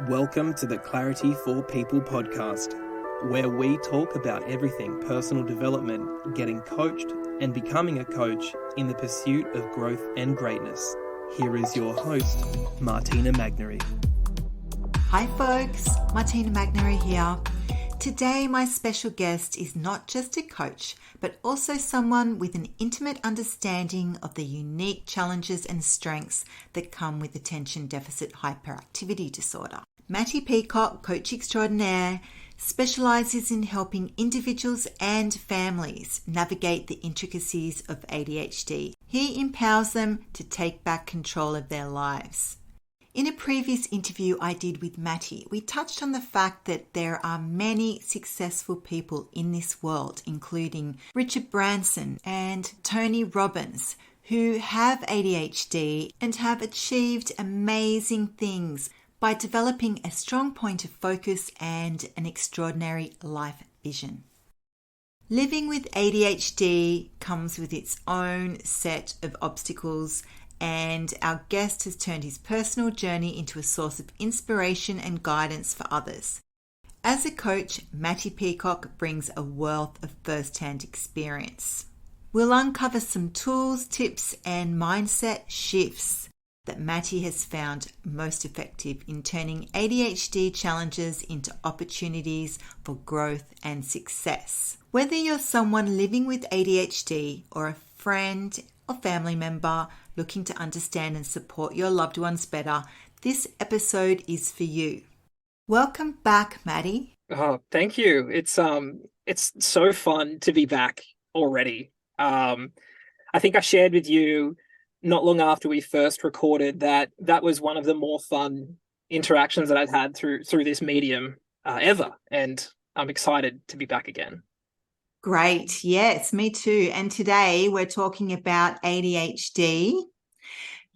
Welcome to the Clarity for People podcast, where we talk about everything personal development, getting coached, and becoming a coach in the pursuit of growth and greatness. Here is your host, Martina Magnary. Hi folks, Martina Magnary here. Today my special guest is not just a coach, but also someone with an intimate understanding of the unique challenges and strengths that come with attention deficit hyperactivity disorder. Matty Peacock, coach extraordinaire, specializes in helping individuals and families navigate the intricacies of ADHD. He empowers them to take back control of their lives. In a previous interview I did with Matty, we touched on the fact that there are many successful people in this world, including Richard Branson and Tony Robbins, who have ADHD and have achieved amazing things by developing a strong point of focus and an extraordinary life vision. Living with ADHD comes with its own set of obstacles, and our guest has turned his personal journey into a source of inspiration and guidance for others. As a coach, Matty Peacock brings a wealth of first-hand experience. We'll uncover some tools, tips, and mindset shifts that Matty has found most effective in turning ADHD challenges into opportunities for growth and success. Whether you're someone living with ADHD or a friend or family member looking to understand and support your loved ones better, this episode is for you. Welcome back, Matty. Oh, thank you. It's so fun to be back already. I think I shared with you not long after we first recorded that was one of the more fun interactions that I've had through this medium ever, and I'm excited to be back again. Great. Yes, me too. And today we're talking about ADHD.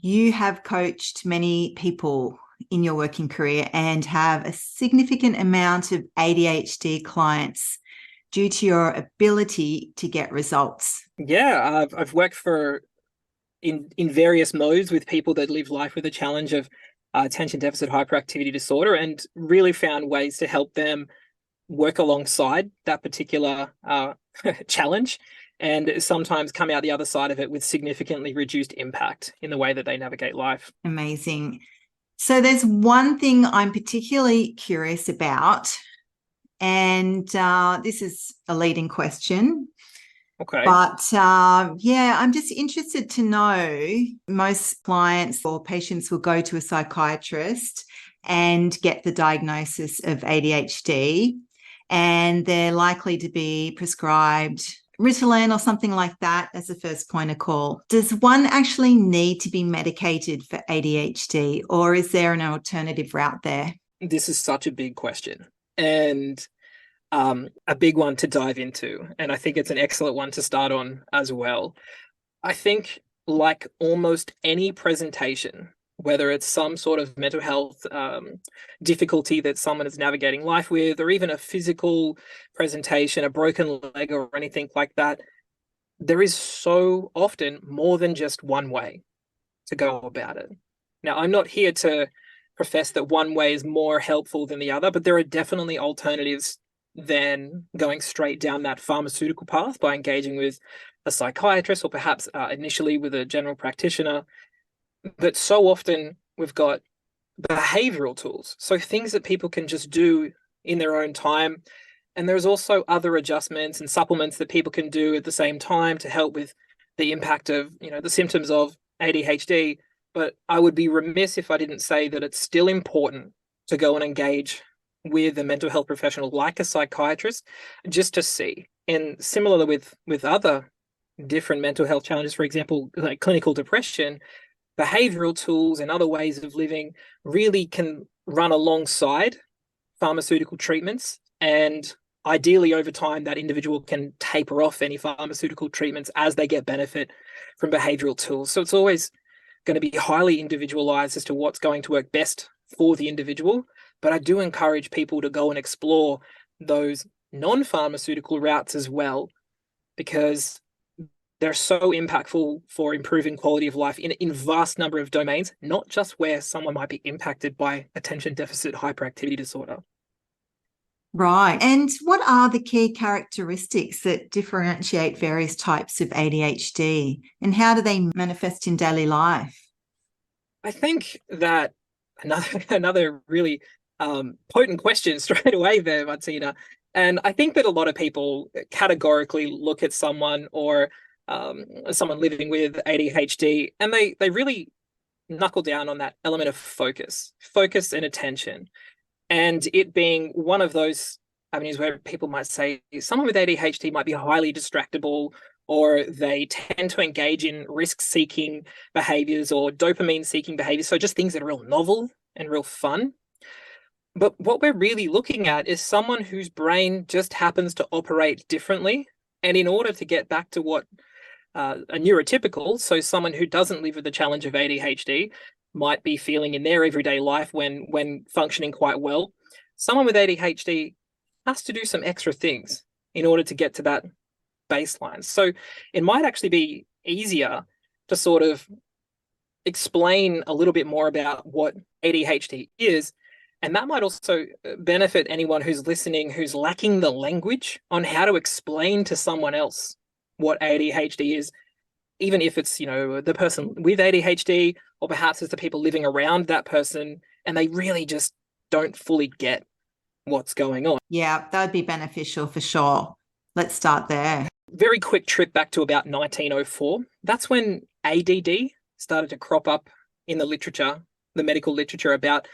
You have coached many people in your working career and have a significant amount of ADHD clients due to your ability to get results. Yeah, I've worked in various modes with people that live life with a challenge of attention deficit hyperactivity disorder, and really found ways to help them work alongside that particular challenge, and sometimes come out the other side of it with significantly reduced impact in the way that they navigate life. Amazing. So there's one thing I'm particularly curious about, and this is a leading question. Okay. But I'm just interested to know, most clients or patients will go to a psychiatrist and get the diagnosis of ADHD, and they're likely to be prescribed Ritalin or something like that as a first point of call. Does one actually need to be medicated for ADHD, or is there an alternative route there? This is such a big question, and a big one to dive into, and I think it's an excellent one to start on as well. I think, like almost any presentation, whether it's some sort of mental health difficulty that someone is navigating life with, or even a physical presentation, a broken leg or anything like that, there is so often more than just one way to go about it. Now, I'm not here to profess that one way is more helpful than the other, but there are definitely alternatives than going straight down that pharmaceutical path by engaging with a psychiatrist, or perhaps initially with a general practitioner. But so often we've got behavioral tools, so things that people can just do in their own time. And there's also other adjustments and supplements that people can do at the same time to help with the impact of, the symptoms of ADHD. But I would be remiss if I didn't say that it's still important to go and engage with a mental health professional like a psychiatrist, just to see. And similarly with other different mental health challenges, for example, like clinical depression, behavioral tools and other ways of living really can run alongside pharmaceutical treatments. And ideally, over time, that individual can taper off any pharmaceutical treatments as they get benefit from behavioral tools. So it's always going to be highly individualized as to what's going to work best for the individual. But I do encourage people to go and explore those non-pharmaceutical routes as well, because they're so impactful for improving quality of life in vast number of domains, not just where someone might be impacted by attention deficit hyperactivity disorder. Right. And what are the key characteristics that differentiate various types of ADHD, and how do they manifest in daily life? I think that another really potent question straight away there, Martina. And I think that a lot of people categorically look at someone or someone living with ADHD, and they really knuckle down on that element of focus and attention. And it being one of those avenues where people might say someone with ADHD might be highly distractible, or they tend to engage in risk-seeking behaviors or dopamine-seeking behaviors. So just things that are real novel and real fun. But what we're really looking at is someone whose brain just happens to operate differently. And in order to get back to what a neurotypical, so someone who doesn't live with the challenge of ADHD, might be feeling in their everyday life when functioning quite well, someone with ADHD has to do some extra things in order to get to that baseline. So it might actually be easier to sort of explain a little bit more about what ADHD is. And that might also benefit anyone who's listening who's lacking the language on how to explain to someone else what ADHD is, even if it's, the person with ADHD, or perhaps it's the people living around that person, and they really just don't fully get what's going on. Yeah, that would be beneficial for sure. Let's start there. Very quick trip back to about 1904. That's when ADD started to crop up in the literature, the medical literature, about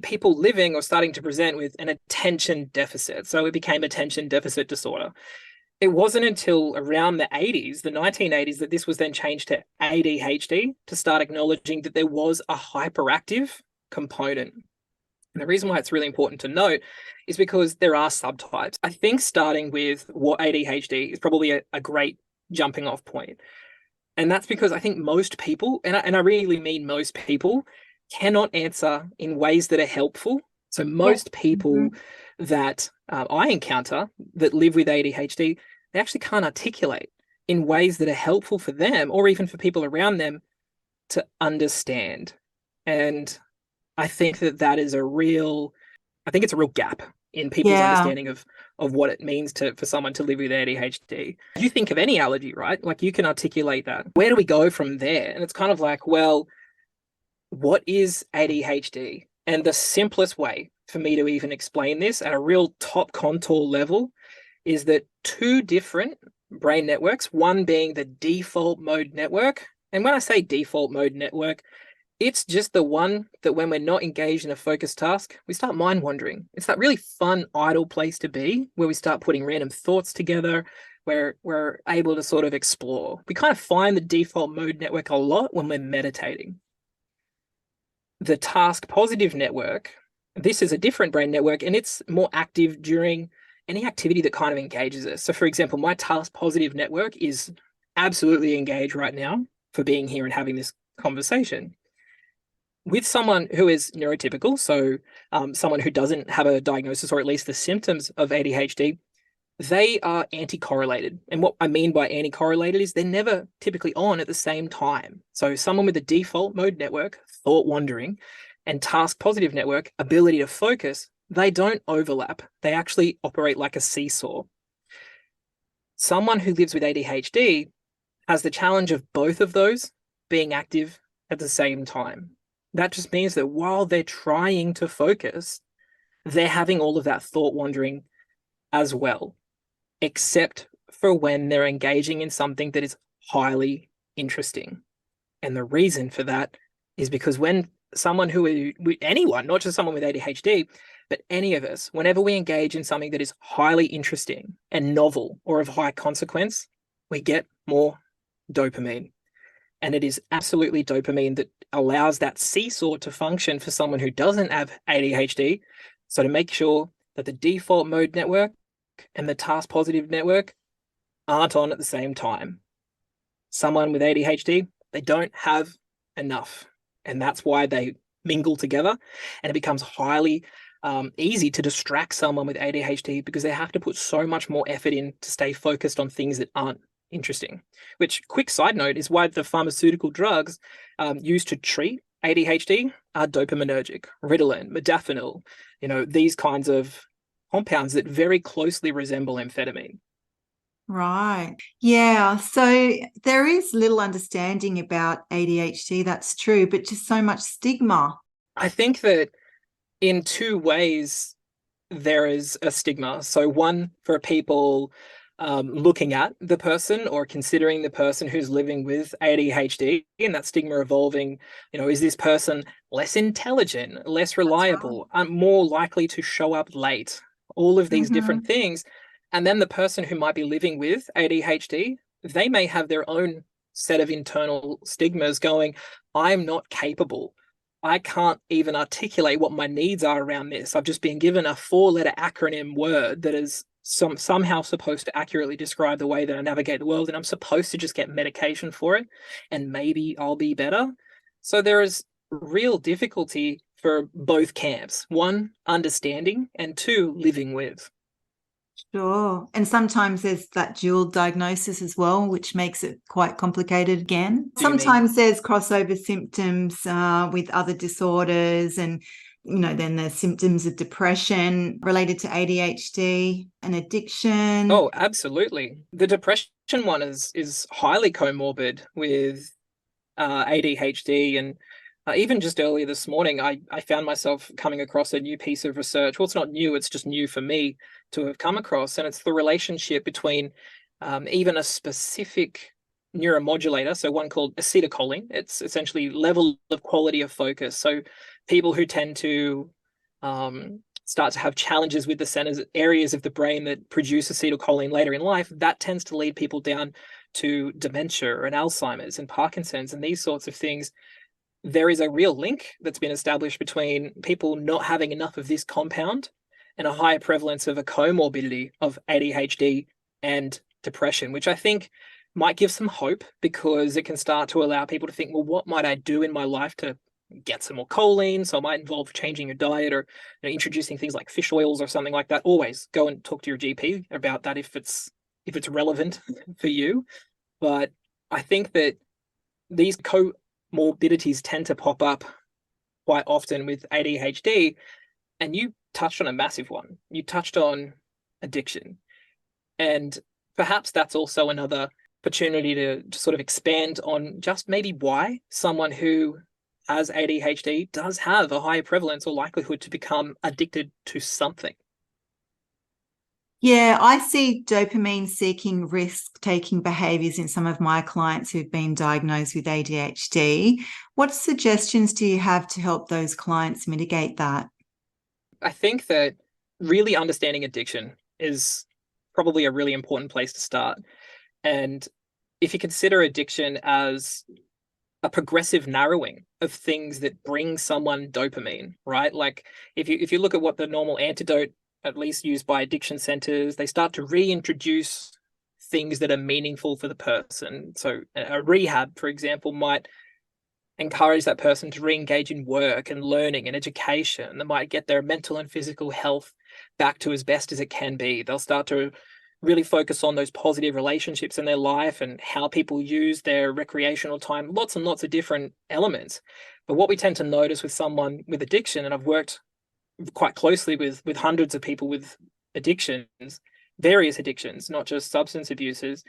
people living or starting to present with an attention deficit. So it became attention deficit disorder. It wasn't until around the 80s, the 1980s, that this was then changed to ADHD, to start acknowledging that there was a hyperactive component. And the reason why it's really important to note is because there are subtypes. I think starting with what ADHD is probably a great jumping off point. And that's because I think most people, and I really mean most people, cannot answer in ways that are helpful. So most people that I encounter that live with ADHD, they actually can't articulate in ways that are helpful for them, or even for people around them to understand. And I think that is a real gap in people's understanding of what it means for someone to live with ADHD. You think of any allergy, right? Like, you can articulate that. Where do we go from there? And it's kind of like, well, what is ADHD? And the simplest way for me to even explain this at a real top contour level is that two different brain networks, one being the default mode network. And when I say default mode network, it's just the one that when we're not engaged in a focused task, we start mind wandering. It's that really fun, idle place to be, where we start putting random thoughts together, where we're able to sort of explore. We kind of find the default mode network a lot when we're meditating. The task positive network, this is a different brain network, and it's more active during any activity that kind of engages us. So for example, my task positive network is absolutely engaged right now for being here and having this conversation. With someone who is neurotypical, so someone who doesn't have a diagnosis, or at least the symptoms of ADHD, they are anti-correlated. And what I mean by anti-correlated is they're never typically on at the same time. So someone with the default mode network, thought wandering, and task positive network, ability to focus, they don't overlap. They actually operate like a seesaw. Someone who lives with ADHD has the challenge of both of those being active at the same time. That just means that while they're trying to focus, they're having all of that thought wandering as well, except for when they're engaging in something that is highly interesting. And the reason for that is because when someone anyone, not just someone with ADHD, but any of us, whenever we engage in something that is highly interesting and novel or of high consequence, we get more dopamine. And it is absolutely dopamine that allows that seesaw to function for someone who doesn't have ADHD. So to make sure that the default mode network and the task positive network aren't on at the same time. Someone with ADHD, they don't have enough. And that's why they mingle together. And it becomes highly easy to distract someone with ADHD, because they have to put so much more effort in to stay focused on things that aren't Interesting. Which, quick side note, is why the pharmaceutical drugs used to treat ADHD are dopaminergic, Ritalin, modafinil, these kinds of compounds that very closely resemble amphetamine. Right. Yeah. So there is little understanding about ADHD, that's true, but just so much stigma. I think that in two ways there is a stigma. So one for people looking at the person or considering the person who's living with ADHD, and that stigma evolving, is this person less intelligent, less reliable, more likely to show up late, all of these different things. And then the person who might be living with ADHD, they may have their own set of internal stigmas going, I'm not capable. I can't even articulate what my needs are around this. I've just been given a 4-letter acronym word that is somehow supposed to accurately describe the way that I navigate the world, and I'm supposed to just get medication for it, and maybe I'll be better. So there is real difficulty for both camps. One, understanding, and two, living with. Sure. And sometimes there's that dual diagnosis as well, which makes it quite complicated again. Sometimes there's crossover symptoms with other disorders, and then there's symptoms of depression related to ADHD and addiction. Oh, absolutely. The depression one is highly comorbid with ADHD. And even just earlier this morning, I found myself coming across a new piece of research. Well, it's not new, it's just new for me to have come across. And it's the relationship between even a specific neuromodulator, so one called acetylcholine. It's essentially level of quality of focus. So people who tend to start to have challenges with the centers, areas of the brain that produce acetylcholine later in life, that tends to lead people down to dementia and Alzheimer's and Parkinson's and these sorts of things. There is a real link that's been established between people not having enough of this compound and a higher prevalence of a comorbidity of ADHD and depression, which I think might give some hope, because it can start to allow people to think, well, what might I do in my life to get some more choline? So it might involve changing your diet or introducing things like fish oils or something like that. Always go and talk to your GP about that if it's relevant for you. But I think that these comorbidities tend to pop up quite often with ADHD. And you touched on a massive one. You touched on addiction. And perhaps that's also another opportunity to sort of expand on just maybe why someone who has ADHD does have a higher prevalence or likelihood to become addicted to something. Yeah, I see dopamine-seeking, risk-taking behaviours in some of my clients who've been diagnosed with ADHD. What suggestions do you have to help those clients mitigate that? I think that really understanding addiction is probably a really important place to start. And if you consider addiction as a progressive narrowing of things that bring someone dopamine, right? Like if you look at what the normal antidote, at least used by addiction centers, they start to reintroduce things that are meaningful for the person. So a rehab, for example, might encourage that person to re-engage in work and learning and education. They might get their mental and physical health back to as best as it can be. They'll start to really focus on those positive relationships in their life and how people use their recreational time, lots and lots of different elements. But what we tend to notice with someone with addiction, and I've worked quite closely with hundreds of people with addictions, various addictions, not just substance abuses,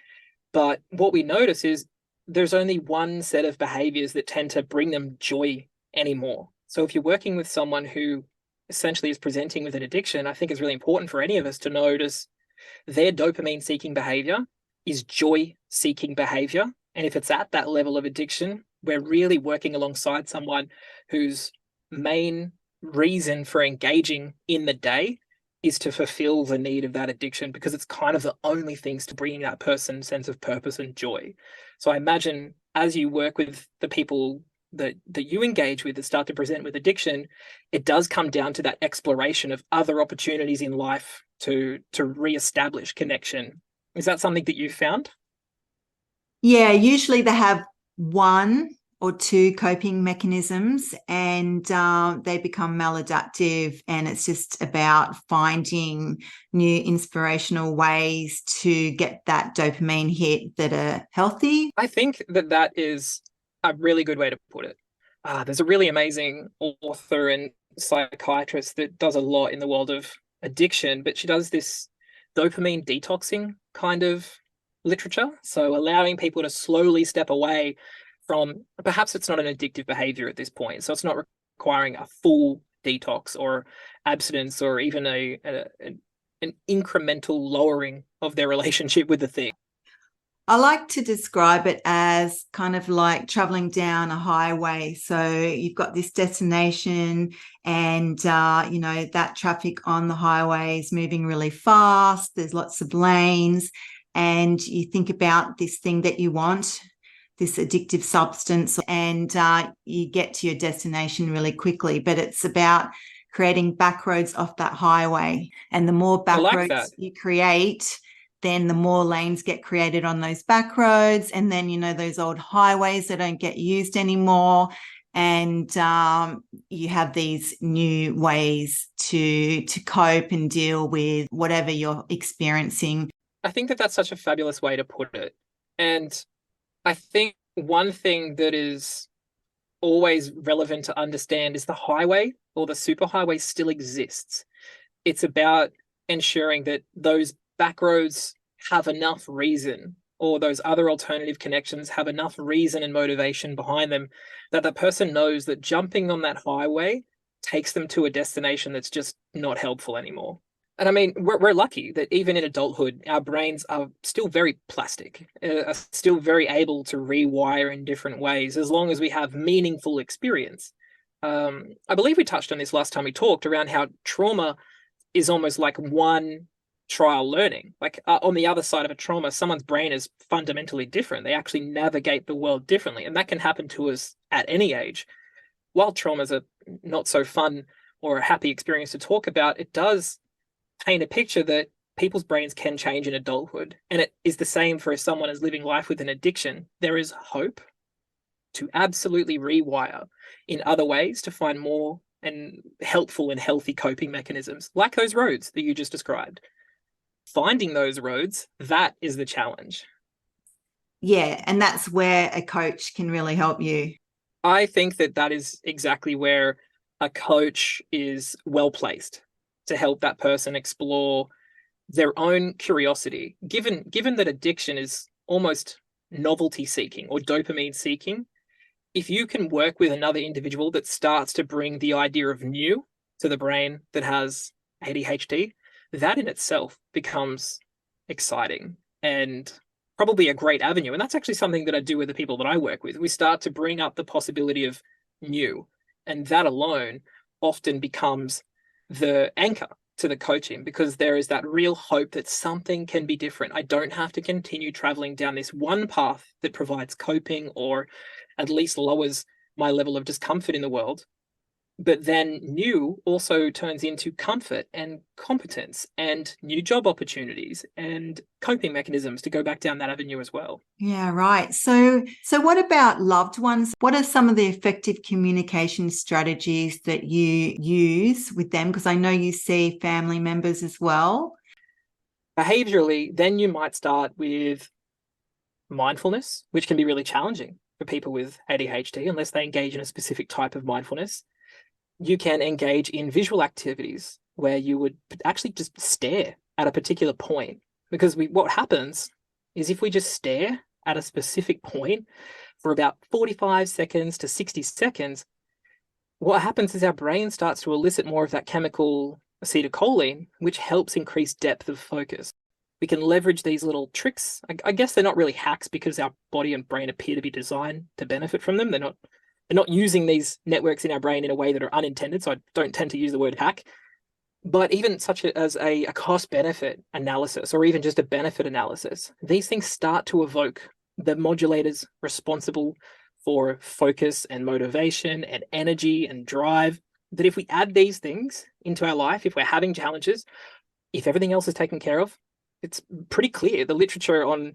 but what we notice is there's only one set of behaviors that tend to bring them joy anymore. So if you're working with someone who essentially is presenting with an addiction, I think it's really important for any of us to notice their dopamine-seeking behavior is joy-seeking behavior. And if it's at that level of addiction, we're really working alongside someone whose main reason for engaging in the day is to fulfill the need of that addiction, because it's kind of the only things to bring that person sense of purpose and joy. So I imagine as you work with the people that you engage with that start to present with addiction, it does come down to that exploration of other opportunities in life to reestablish connection. Is that something that you've found? Yeah, usually they have one or two coping mechanisms, and they become maladaptive, and it's just about finding new inspirational ways to get that dopamine hit that are healthy. I think that is a really good way to put it. There's a really amazing author and psychiatrist that does a lot in the world of addiction, but she does this dopamine detoxing kind of literature. So allowing people to slowly step away from, perhaps it's not an addictive behavior at this point, so it's not requiring a full detox or abstinence or even an incremental lowering of their relationship with the thing. I like to describe it as kind of like traveling down a highway. So you've got this destination, and that traffic on the highway is moving really fast. There's lots of lanes, and you think about this thing that you want, this addictive substance, and you get to your destination really quickly. But it's about creating backroads off that highway, and the more backroads you create, then the more lanes get created on those back roads, and then those old highways that don't get used anymore, and you have these new ways to cope and deal with whatever you're experiencing. I think that that's such a fabulous way to put it. And I think one thing that is always relevant to understand is the highway or the superhighway still exists. It's about ensuring that those back roads have enough reason, or those other alternative connections have enough reason and motivation behind them, that the person knows that jumping on that highway takes them to a destination that's just not helpful anymore. And I mean, we're lucky that even in adulthood, our brains are still very plastic, are still very able to rewire in different ways, as long as we have meaningful experience. I believe we touched on this last time we talked around how trauma is almost like one trial learning. Like on the other side of a trauma, someone's brain is fundamentally different. They actually navigate the world differently. And that can happen to us at any age. While trauma's a not so fun or a happy experience to talk about, it does paint a picture that people's brains can change in adulthood. And it is the same for if someone is living life with an addiction. There is hope to absolutely rewire in other ways to find more and helpful and healthy coping mechanisms, like those roads that you just described. Finding those roads, that is the challenge. Yeah, and that's where a coach can really help you. I think that is exactly where a coach is well placed to help that person explore their own curiosity. Given that addiction is almost novelty seeking or dopamine seeking, if you can work with another individual that starts to bring the idea of new to the brain that has ADHD, that in itself becomes exciting and probably a great avenue. And that's actually something that I do with the people that I work with. We start to bring up the possibility of new, and that alone often becomes the anchor to the coaching, because there is that real hope that something can be different. I don't have to continue traveling down this one path that provides coping or at least lowers my level of discomfort in the world. But then new also turns into comfort and competence and new job opportunities and coping mechanisms to go back down that avenue as well. Yeah, right. So what about loved ones? What are some of the effective communication strategies that you use with them? Because I know you see family members as well. Behaviorally, then you might start with mindfulness, which can be really challenging for people with ADHD unless they engage in a specific type of mindfulness. You can engage in visual activities where you would actually just stare at a particular point. Because what happens is if we just stare at a specific point for about 45 seconds to 60 seconds, what happens is our brain starts to elicit more of that chemical acetylcholine, which helps increase depth of focus. We can leverage these little tricks. I guess they're not really hacks because our body and brain appear to be designed to benefit from them. They're not using these networks in our brain in a way that are unintended, so I don't tend to use the word hack. But even such as a cost-benefit analysis or even just a benefit analysis, these things start to evoke the modulators responsible for focus and motivation and energy and drive. That if we add these things into our life, if we're having challenges, if everything else is taken care of, it's pretty clear. The literature on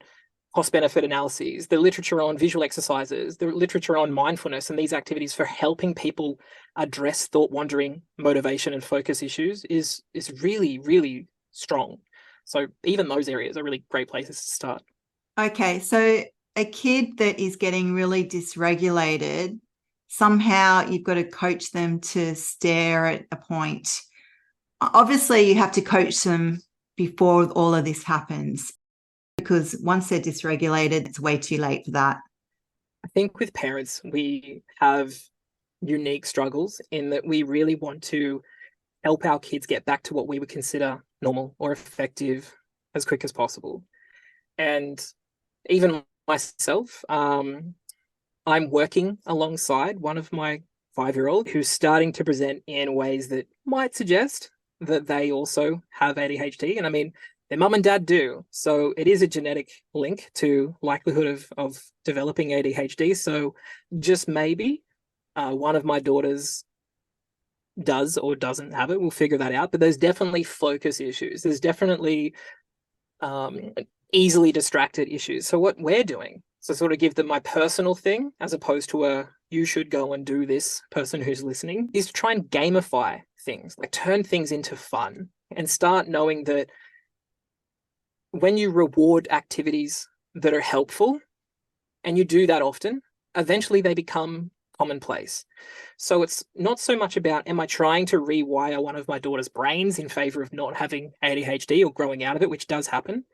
cost-benefit analyses, the literature on visual exercises, the literature on mindfulness and these activities for helping people address thought wandering, motivation, and focus issues is really, really strong. So even those areas are really great places to start. Okay, so a kid that is getting really dysregulated, somehow you've got to coach them to stare at a point. Obviously, you have to coach them before all of this happens, because once they're dysregulated, it's way too late for that. I think with parents, we have unique struggles in that we really want to help our kids get back to what we would consider normal or effective as quick as possible. And even myself, I'm working alongside one of my 5-year-old who's starting to present in ways that might suggest that they also have ADHD. And I mean, their mum and dad do. So it is a genetic link to likelihood of developing ADHD. So just maybe one of my daughters does or doesn't have it. We'll figure that out. But there's definitely focus issues. There's definitely easily distracted issues. So what we're doing, so sort of give them my personal thing as opposed to a you should go and do this person who's listening, is to try and gamify things, like turn things into fun and start knowing that when you reward activities that are helpful and you do that often, eventually they become commonplace. So it's not so much about, am I trying to rewire one of my daughter's brains in favor of not having ADHD or growing out of it, which does happen.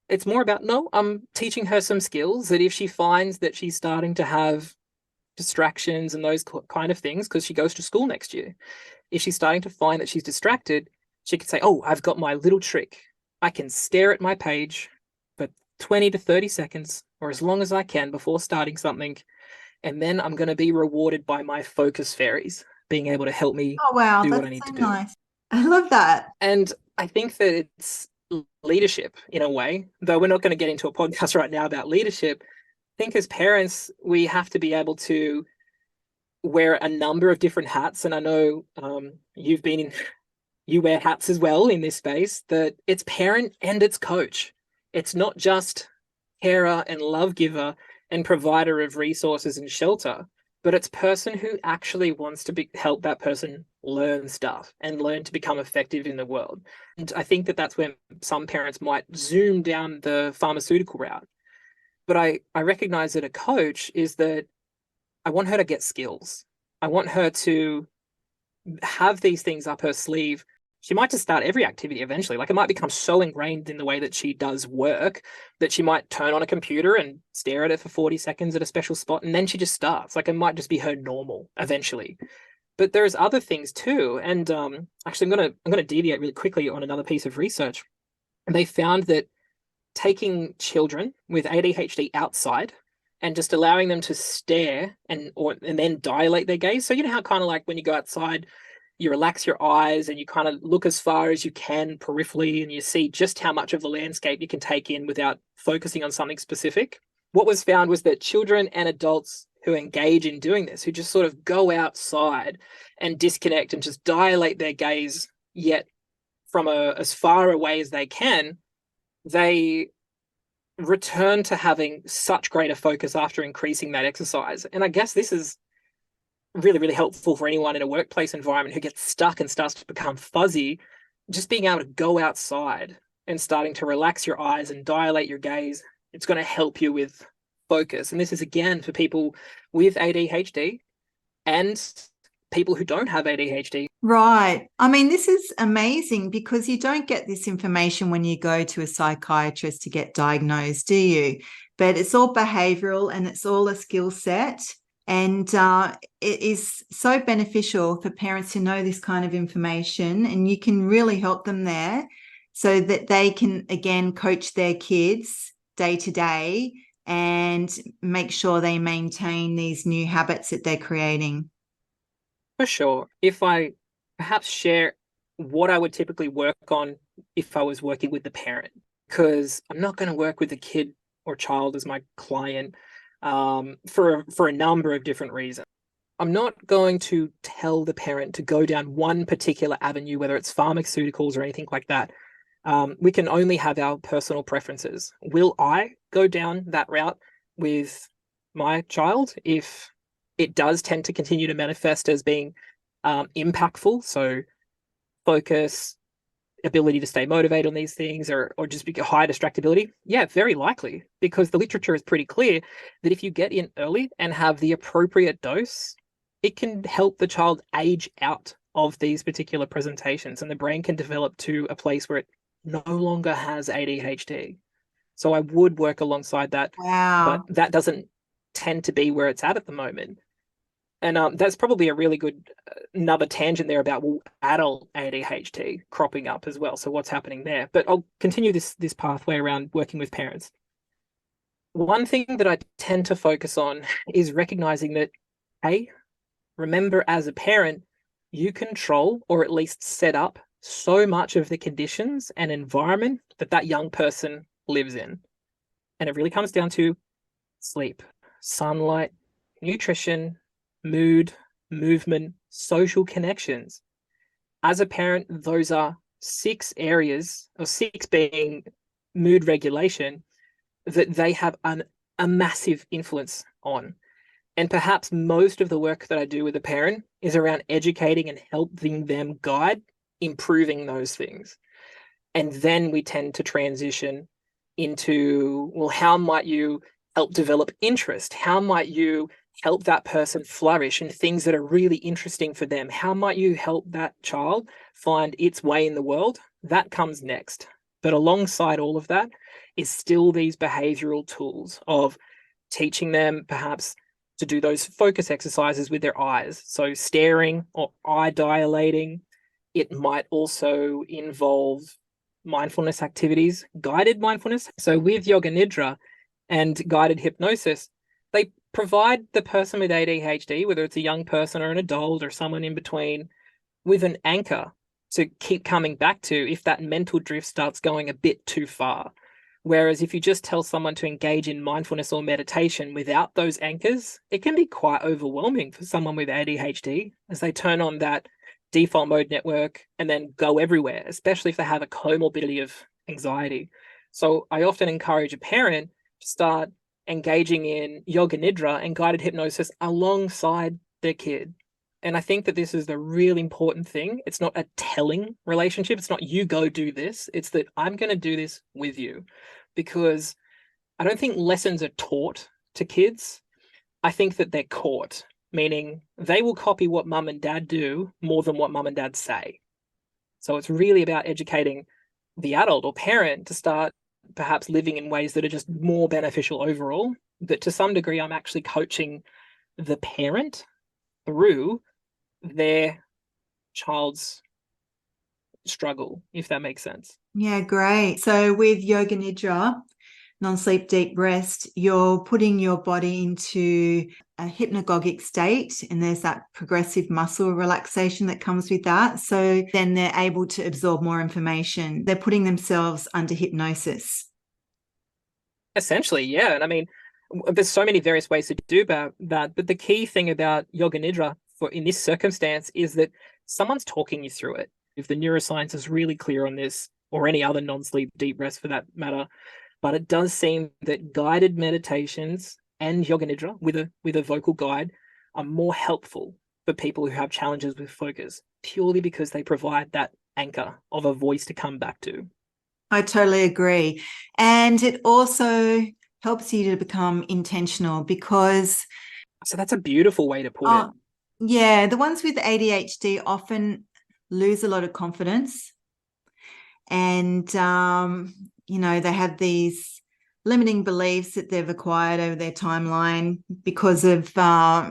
It's more about, no, I'm teaching her some skills that if she finds that she's starting to have distractions and those kind of things, because she goes to school next year, if she's starting to find that she's distracted, she could say, oh, I've got my little trick. I can stare at my page for 20 to 30 seconds or as long as I can before starting something. And then I'm going to be rewarded by my focus fairies being able to help me Oh, wow, do that's what I need so to nice. I love that. And I think that it's leadership in a way, though we're not going to get into a podcast right now about leadership. I think as parents, we have to be able to wear a number of different hats. And I know you wear hats as well in this space, that it's parent and it's coach. It's not just carer and love giver and provider of resources and shelter, but it's person who actually wants to help that person learn stuff and learn to become effective in the world. And I think that that's where some parents might zoom down the pharmaceutical route. But I recognize that a coach is that I want her to get skills. I want her to have these things up her sleeve. She might just start every activity eventually. Like it might become so ingrained in the way that she does work that she might turn on a computer and stare at it for 40 seconds at a special spot. And then she just starts. Like it might just be her normal eventually. But there's other things too. And actually, I'm gonna deviate really quickly on another piece of research. And they found that taking children with ADHD outside and just allowing them to stare and then dilate their gaze. So you know how kind of like when you go outside, you relax your eyes and you kind of look as far as you can peripherally and you see just how much of the landscape you can take in without focusing on something specific. What was found was that children and adults who engage in doing this, who just sort of go outside and disconnect and just dilate their gaze, yet from as far away as they can, they return to having such greater focus after increasing that exercise. And I guess this is really, really helpful for anyone in a workplace environment who gets stuck and starts to become fuzzy. Just being able to go outside and starting to relax your eyes and dilate your gaze, it's going to help you with focus. And this is again for people with ADHD and people who don't have ADHD. Right. I mean, this is amazing because you don't get this information when you go to a psychiatrist to get diagnosed, do you? But it's all behavioral and it's all a skill set. And it is so beneficial for parents to know this kind of information, and you can really help them there so that they can, again, coach their kids day to day and make sure they maintain these new habits that they're creating. For sure. If I perhaps share what I would typically work on if I was working with the parent, because I'm not going to work with the kid or child as my client for a number of different reasons. I'm not going to tell the parent to go down one particular avenue, whether it's pharmaceuticals or anything like that. We can only have our personal preferences. Will I go down that route with my child if it does tend to continue to manifest as being impactful? So focus, ability to stay motivated on these things, or just be high distractibility? Yeah, very likely, because the literature is pretty clear that if you get in early and have the appropriate dose, it can help the child age out of these particular presentations, and the brain can develop to a place where it no longer has ADHD. So I would work alongside that, but Wow. that doesn't tend to be where it's at the moment. And that's probably a really good another tangent there about adult ADHD cropping up as well. So what's happening there? But I'll continue this pathway around working with parents. One thing that I tend to focus on is recognizing that, hey, remember, as a parent, you control or at least set up so much of the conditions and environment that that young person lives in. And it really comes down to sleep, sunlight, nutrition, mood, movement, social connections. As a parent, those are 6 areas, or 6 being mood regulation, that they have a massive influence on. And perhaps most of the work that I do with a parent is around educating and helping them guide improving those things. And then we tend to transition into, well, how might you help develop interest? How might you help that person flourish in things that are really interesting for them? How might you help that child find its way in the world? That comes next. But alongside all of that is still these behavioral tools of teaching them perhaps to do those focus exercises with their eyes. So staring or eye dilating. It might also involve mindfulness activities, guided mindfulness. So with Yoga Nidra and guided hypnosis, they provide the person with ADHD, whether it's a young person or an adult or someone in between, with an anchor to keep coming back to if that mental drift starts going a bit too far. Whereas if you just tell someone to engage in mindfulness or meditation without those anchors, it can be quite overwhelming for someone with ADHD as they turn on that default mode network and then go everywhere, especially if they have a comorbidity of anxiety. So I often encourage a parent to start engaging in yoga nidra and guided hypnosis alongside their kid. And I think that this is the really important thing. It's not a telling relationship. It's not you go do this. It's that I'm going to do this with you, because I don't think lessons are taught to kids. I think that they're caught, meaning they will copy what mum and dad do more than what mum and dad say. So it's really about educating the adult or parent to start perhaps living in ways that are just more beneficial overall. That to some degree, I'm actually coaching the parent through their child's struggle, if that makes sense. Yeah, great. So with Yoga Nidra, non-sleep deep rest, you're putting your body into a hypnagogic state, and there's that progressive muscle relaxation that comes with that. So then they're able to absorb more information. They're putting themselves under hypnosis. Essentially, yeah. And I mean, there's so many various ways to do about that, but the key thing about yoga nidra for in this circumstance is that someone's talking you through it. If the neuroscience is really clear on this, or any other non-sleep deep rest for that matter, but it does seem that guided meditations and yoga nidra with a vocal guide are more helpful for people who have challenges with focus, purely because they provide that anchor of a voice to come back to. I totally agree. And it also helps you to become intentional, because So that's a beautiful way to put it. Yeah, the ones with ADHD often lose a lot of confidence, and they have these limiting beliefs that they've acquired over their timeline because of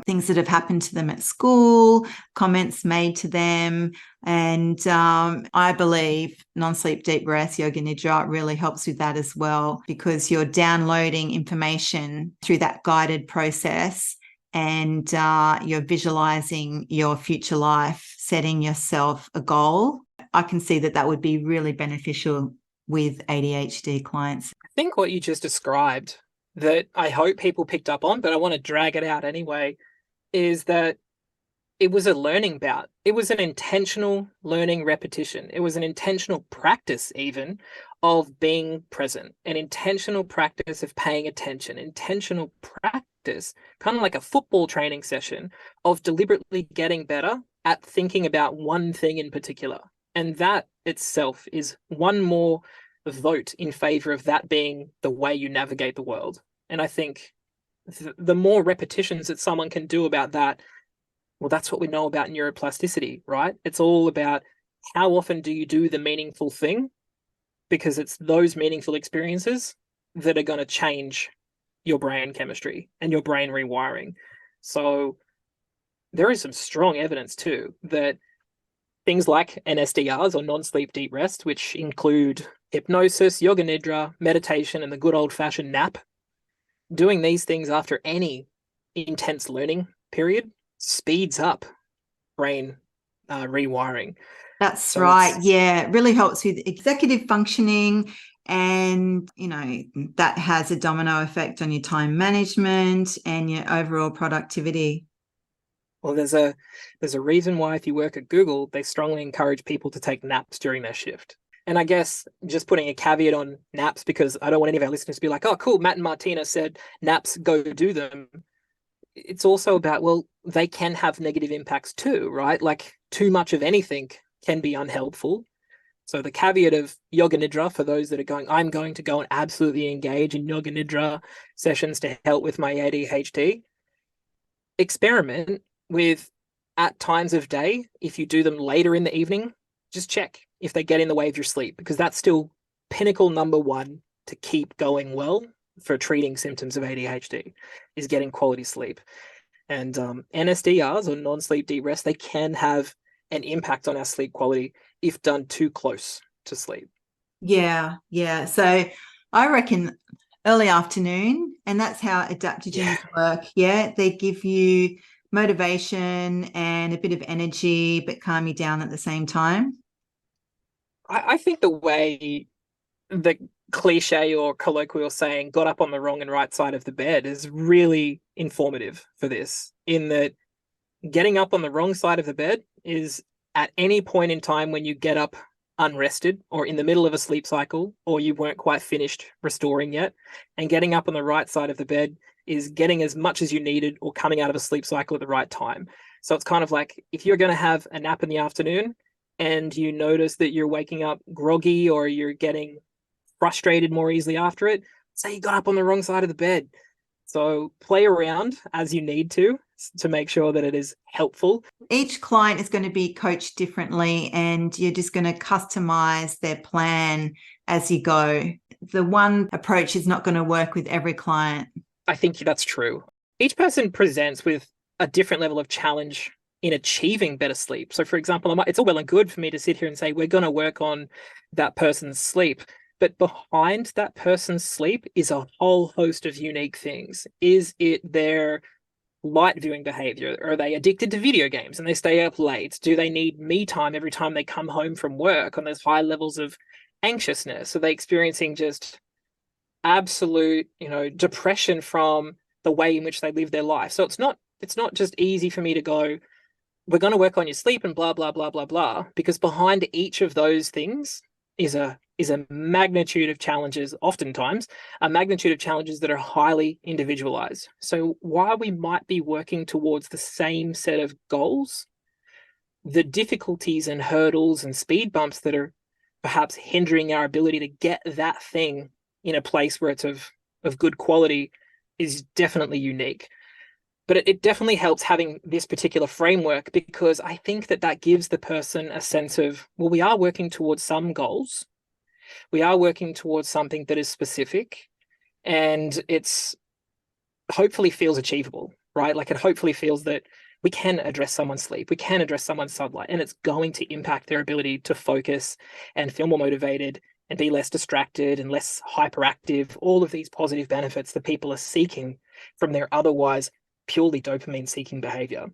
things that have happened to them at school, comments made to them. And I believe non-sleep deep rest, yoga nidra, really helps with that as well, because you're downloading information through that guided process, and you're visualizing your future life, setting yourself a goal. I can see that would be really beneficial with ADHD clients. I think what you just described, that I hope people picked up on, but I want to drag it out anyway, is that it was a learning bout. It was an intentional learning repetition. It was an intentional practice, even, of being present, an intentional practice of paying attention, intentional practice, kind of like a football training session of deliberately getting better at thinking about one thing in particular. And that itself is one more vote in favor of that being the way you navigate the world. And I think the more repetitions that someone can do about that, well, that's what we know about neuroplasticity, right? It's all about how often do you do the meaningful thing, because it's those meaningful experiences that are going to change your brain chemistry and your brain rewiring. So there is some strong evidence too that things like NSDRs, or non-sleep deep rest, which include hypnosis, yoga nidra, meditation, and the good old-fashioned nap, doing these things after any intense learning period speeds up brain rewiring. That's So right. Yeah, it really helps with executive functioning. And, that has a domino effect on your time management and your overall productivity. Well, there's a reason why, if you work at Google, they strongly encourage people to take naps during their shift. And I guess just putting a caveat on naps, because I don't want any of our listeners to be like, oh, cool, Matt and Martina said naps, go do them. It's also about, well, they can have negative impacts too, right? Like too much of anything can be unhelpful. So the caveat of yoga nidra, for those that are going, I'm going to go and absolutely engage in yoga nidra sessions to help with my ADHD. Experiment with, at times of day, if you do them later in the evening, just check if they get in the way of your sleep, because that's still pinnacle number one to keep going well for treating symptoms of ADHD, is getting quality sleep. And NSDRs, or non-sleep deep rest, they can have an impact on our sleep quality if done too close to sleep. Yeah. So I reckon early afternoon, and that's how adaptogens work. Yeah, they give you motivation and a bit of energy, but calm you down at the same time. I think the way the cliche or colloquial saying got up on the wrong and right side of the bed is really informative for this, in that getting up on the wrong side of the bed is at any point in time when you get up unrested or in the middle of a sleep cycle, or you weren't quite finished restoring yet. And getting up on the right side of the bed is getting as much as you needed or coming out of a sleep cycle at the right time. So it's kind of like, if you're going to have a nap in the afternoon and you notice that you're waking up groggy or you're getting frustrated more easily after it, say you got up on the wrong side of the bed. So play around as you need to make sure that it is helpful. Each client is going to be coached differently, and you're just going to customize their plan as you go. The one approach is not going to work with every client. I think that's true. Each person presents with a different level of challenge in achieving better sleep. So, for example, it's all well and good for me to sit here and say, we're going to work on that person's sleep. But behind that person's sleep is a whole host of unique things. Is it their light viewing behavior? Are they addicted to video games and they stay up late? Do they need me time every time they come home from work? And there's high levels of anxiousness. Are they experiencing just absolute, depression from the way in which they live their life? So it's not just easy for me to go, we're going to work on your sleep and blah, blah, blah, blah, blah, because behind each of those things is a magnitude of challenges, oftentimes a magnitude of challenges that are highly individualized. So while we might be working towards the same set of goals, the difficulties and hurdles and speed bumps that are perhaps hindering our ability to get that thing in a place where it's of good quality is definitely unique. But it definitely helps having this particular framework, because I think that gives the person a sense of, well, we are working towards some goals. We are working towards something that is specific, and it's hopefully feels achievable, right? Like, it hopefully feels that we can address someone's sleep, we can address someone's sunlight, and it's going to impact their ability to focus and feel more motivated and be less distracted and less hyperactive. All of these positive benefits that people are seeking from their otherwise purely dopamine seeking behavior.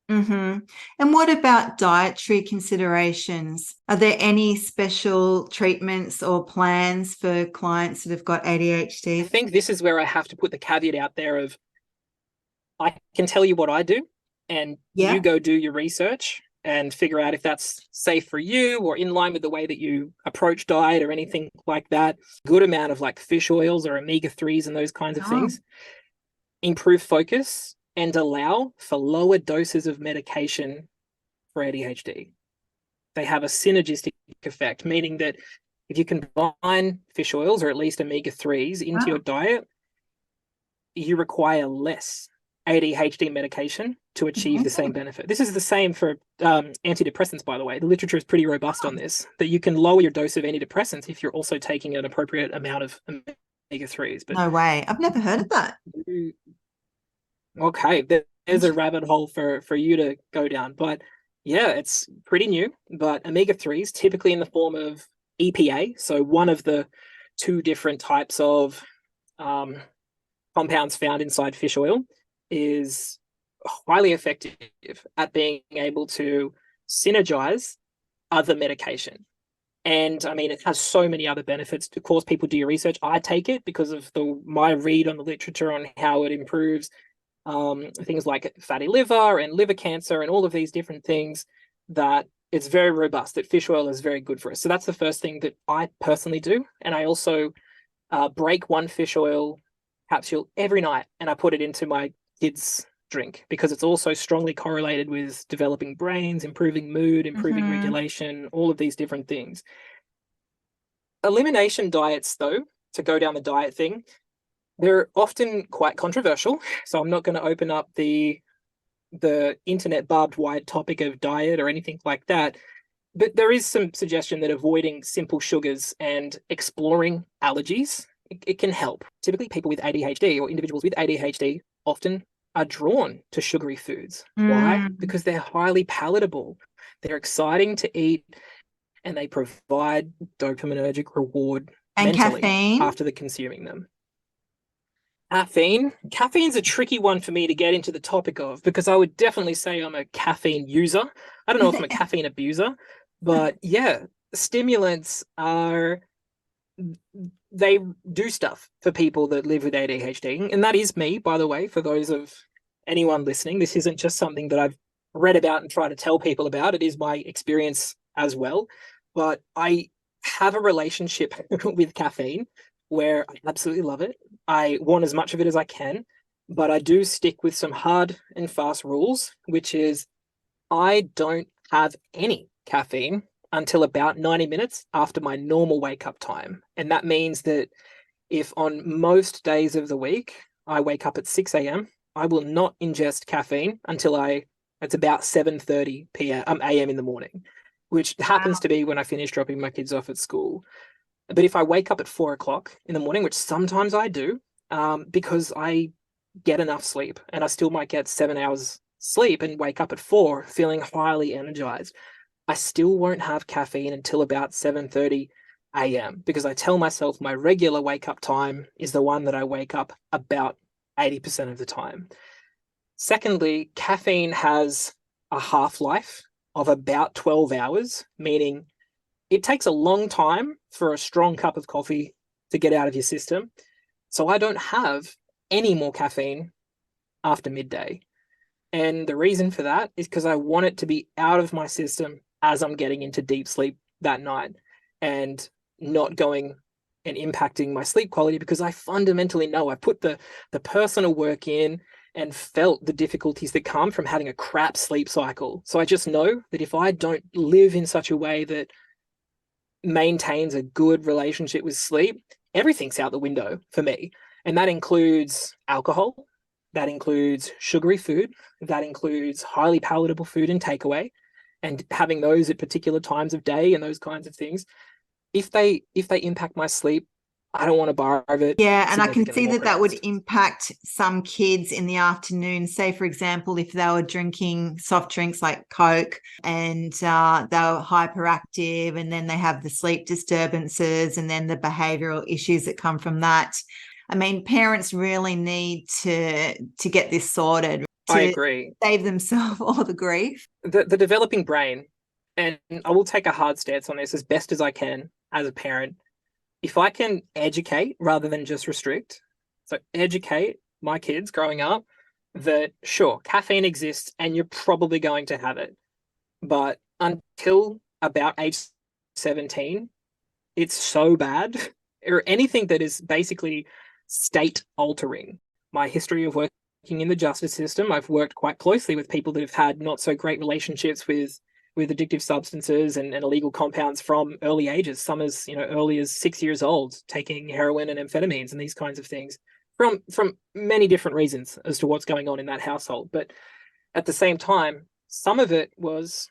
Mm-hmm. And what about dietary considerations? Are there any special treatments or plans for clients that have got ADHD? I think this is where I have to put the caveat out there of, I can tell you what I do, and Yeah. you go do your research and figure out if that's safe for you or in line with the way that you approach diet or anything like that. Good amount of like fish oils or omega-3s and those kinds of things improve focus and allow for lower doses of medication for ADHD. They have a synergistic effect, meaning that if you combine fish oils or at least omega-3s into your diet, you require less ADHD medication to achieve the same benefit. This is the same for antidepressants, by the way. The literature is pretty robust on this, that you can lower your dose of antidepressants if you're also taking an appropriate amount of omega-3s. But no way. I've never heard of that. Okay, there's a rabbit hole for you to go down. But yeah, it's pretty new. But omega-3s, typically in the form of EPA, so one of the two different types of compounds found inside fish oil, is highly effective at being able to synergize other medication. And I mean, it has so many other benefits. Of course, people do your research. I take it because of my read on the literature on how it improves things like fatty liver and liver cancer and all of these different things, that it's very robust, that fish oil is very good for us. So that's the first thing that I personally do. And I also break one fish oil capsule every night and I put it into my kids' drink because it's also strongly correlated with developing brains, improving mood, improving regulation, all of these different things. Elimination diets, though, to go down the diet thing, they're often quite controversial. So I'm not going to open up the internet barbed wire topic of diet or anything like that. But there is some suggestion that avoiding simple sugars and exploring allergies, it can help. Typically, people with ADHD or individuals with ADHD often are drawn to sugary foods. Why? Because they're highly palatable. They're exciting to eat and they provide dopaminergic reward And mentally caffeine? after the consuming them. Caffeine's a tricky one for me to get into the topic of because I would definitely say I'm a caffeine user. I don't know if I'm a caffeine abuser, but yeah, stimulants they do stuff for people that live with ADHD. And that is me, by the way, for those of anyone listening. This isn't just something that I've read about and try to tell people about. It is my experience as well. But I have a relationship with caffeine where I absolutely love it. I want as much of it as I can, but I do stick with some hard and fast rules, which is I don't have any caffeine until about 90 minutes after my normal wake up time. And that means that if on most days of the week I wake up at 6 a.m., I will not ingest caffeine until it's about 7:30 a.m. in the morning, which happens to be when I finish dropping my kids off at school. But if I wake up at 4 o'clock in the morning, which sometimes I do, because I get enough sleep and I still might get 7 hours sleep and wake up at 4 feeling highly energized, I still won't have caffeine until about 7:30 a.m. because I tell myself my regular wake up time is the one that I wake up about 80% of the time. Secondly, caffeine has a half-life of about 12 hours, meaning it takes a long time for a strong cup of coffee to get out of your system. So I don't have any more caffeine after midday. And the reason for that is because I want it to be out of my system as I'm getting into deep sleep that night and not going and impacting my sleep quality, because I fundamentally know I put the personal work in and felt the difficulties that come from having a crap sleep cycle. So I just know that if I don't live in such a way that maintains a good relationship with sleep, everything's out the window for me. And that includes alcohol, that includes sugary food, that includes highly palatable food and takeaway, and having those at particular times of day and those kinds of things. If they impact my sleep, I don't want to borrow it. Yeah, and I can see that would impact some kids in the afternoon. Say, for example, if they were drinking soft drinks like Coke and they were hyperactive, and then they have the sleep disturbances and then the behavioral issues that come from that. I mean, parents really need to get this sorted. I agree. Save themselves all the grief. The developing brain, and I will take a hard stance on this as best as I can as a parent. If I can educate rather than just restrict, so educate my kids growing up that, sure, caffeine exists and you're probably going to have it. But until about age 17, it's so bad, or anything that is basically state altering. My history of working in the justice system, I've worked quite closely with people that have had not so great relationships with addictive substances and illegal compounds from early ages, some as early as 6 years old, taking heroin and amphetamines and these kinds of things from many different reasons as to what's going on in that household. But at the same time, some of it was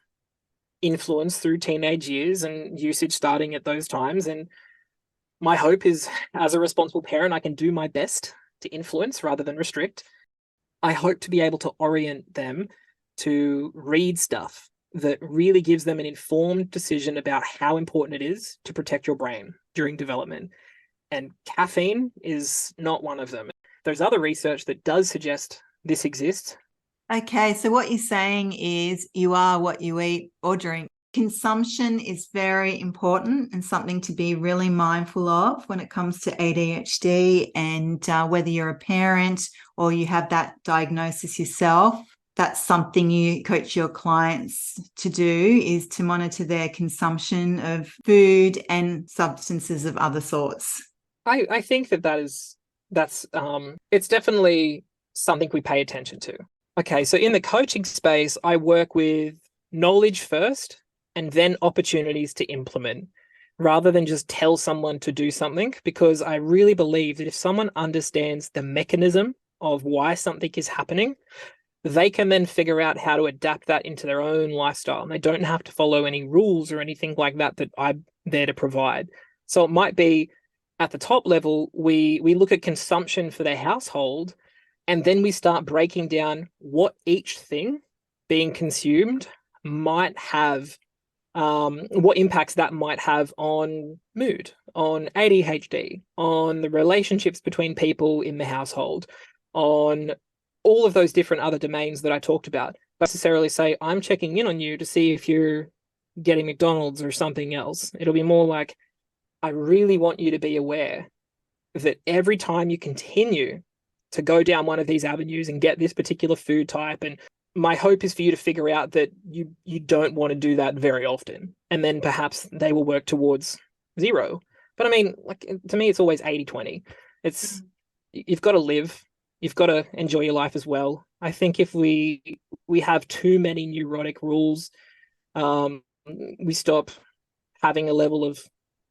influence through teenage years and usage starting at those times. And my hope is, as a responsible parent, I can do my best to influence rather than restrict. I hope to be able to orient them to read stuff that really gives them an informed decision about how important it is to protect your brain during development. And caffeine is not one of them. There's other research that does suggest this exists. Okay, so what you're saying is you are what you eat or drink. Consumption is very important and something to be really mindful of when it comes to ADHD, and whether you're a parent or you have that diagnosis yourself, that's something you coach your clients to do, is to monitor their consumption of food and substances of other sorts. I think that's it's definitely something we pay attention to. Okay, so in the coaching space, I work with knowledge first and then opportunities to implement, rather than just tell someone to do something, because I really believe that if someone understands the mechanism of why something is happening, they can then figure out how to adapt that into their own lifestyle. And they don't have to follow any rules or anything like that I'm there to provide. So it might be at the top level, we look at consumption for their household, and then we start breaking down what each thing being consumed might have, what impacts that might have on mood, on ADHD, on the relationships between people in the household, on all of those different other domains that I talked about. Not necessarily say, I'm checking in on you to see if you're getting McDonald's or something else. It'll be more like, I really want you to be aware that every time you continue to go down one of these avenues and get this particular food type, and my hope is for you to figure out that you don't want to do that very often, and then perhaps they will work towards zero. But I mean, like, to me, it's always 80-20. It's, you've got to live, you've got to enjoy your life as well. I think if we have too many neurotic rules, we stop having a level of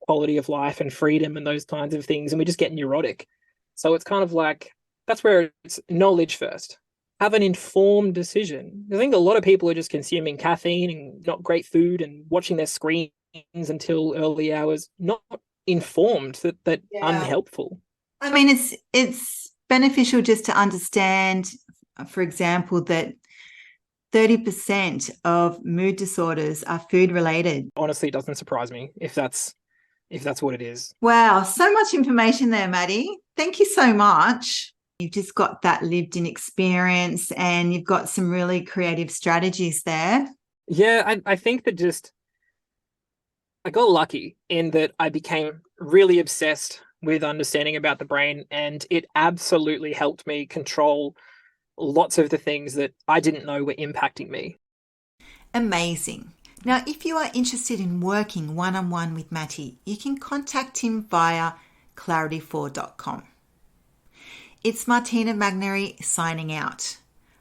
quality of life and freedom and those kinds of things, and we just get neurotic. So it's kind of like, that's where it's knowledge first. Have an informed decision. I think a lot of people are just consuming caffeine and not great food and watching their screens until early hours, not informed, that unhelpful. I mean, it's beneficial just to understand, for example, that 30% of mood disorders are food related. Honestly, it doesn't surprise me if that's what it is. Wow, so much information there, Maddie. Thank you so much. You've just got that lived in experience, and you've got some really creative strategies there. Yeah, I think that I got lucky in that I became really obsessed with understanding about the brain, and it absolutely helped me control lots of the things that I didn't know were impacting me. Amazing. Now, if you are interested in working one-on-one with Matty, you can contact him via clarity4.com. It's Martina Magnary signing out.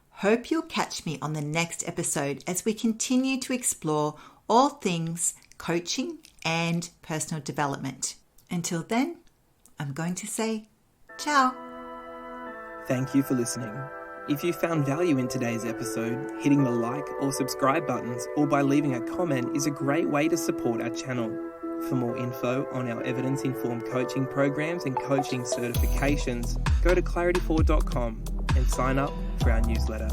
Hope you'll catch me on the next episode as we continue to explore all things coaching and personal development. Until then, I'm going to say ciao. Thank you for listening. If you found value in today's episode, hitting the like or subscribe buttons or by leaving a comment is a great way to support our channel. For more info on our evidence-informed coaching programs and coaching certifications, go to clarity4.com and sign up for our newsletter.